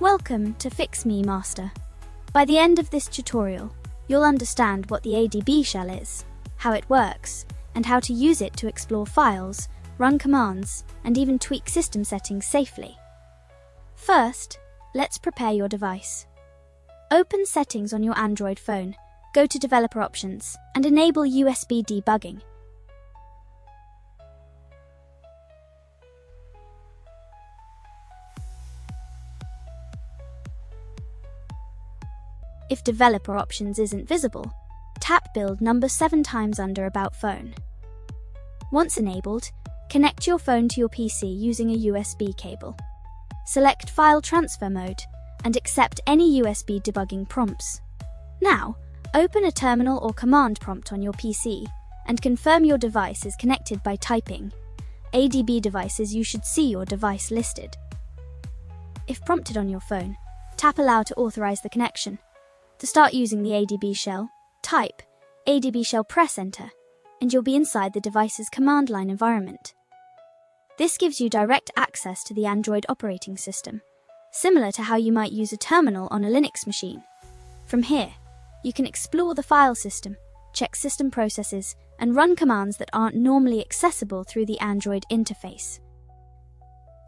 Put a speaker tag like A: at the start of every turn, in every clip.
A: Welcome to Fix Me Master. By the end of this tutorial, you'll understand what the ADB Shell is, how it works, and how to use it to explore files, run commands, and even tweak system settings safely. First, let's prepare your device. Open Settings on your Android phone, go to Developer Options, and enable USB debugging. If Developer Options isn't visible, tap Build number 7 times under About Phone. Once enabled, connect your phone to your PC using a USB cable. Select File Transfer Mode and accept any USB debugging prompts. Now, open a terminal or command prompt on your PC and confirm your device is connected by typing ADB devices. You should see your device listed. If prompted on your phone, tap Allow to authorize the connection. To start using the ADB Shell, type ADB Shell, press Enter, and you'll be inside the device's command line environment. This gives you direct access to the Android operating system, similar to how you might use a terminal on a Linux machine. From here, you can explore the file system, check system processes, and run commands that aren't normally accessible through the Android interface.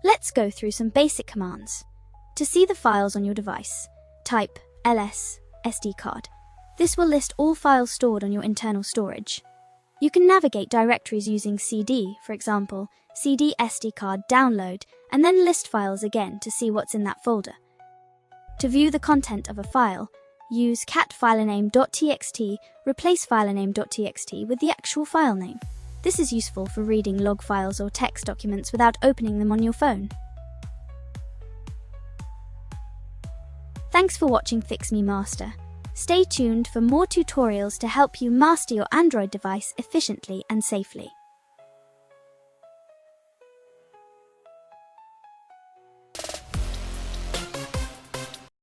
A: Let's go through some basic commands. To see the files on your device, type ls SD card. This will list all files stored on your internal storage. You can navigate directories using CD, for example, CD SD card download, and then list files again to see what's in that folder. To view the content of a file, use cat filename.txt, replace filename.txt with the actual file name. This is useful for reading log files or text documents without opening them on your phone. Thanks for watching Fix Me Master. Stay tuned for more tutorials to help you master your Android device efficiently and safely.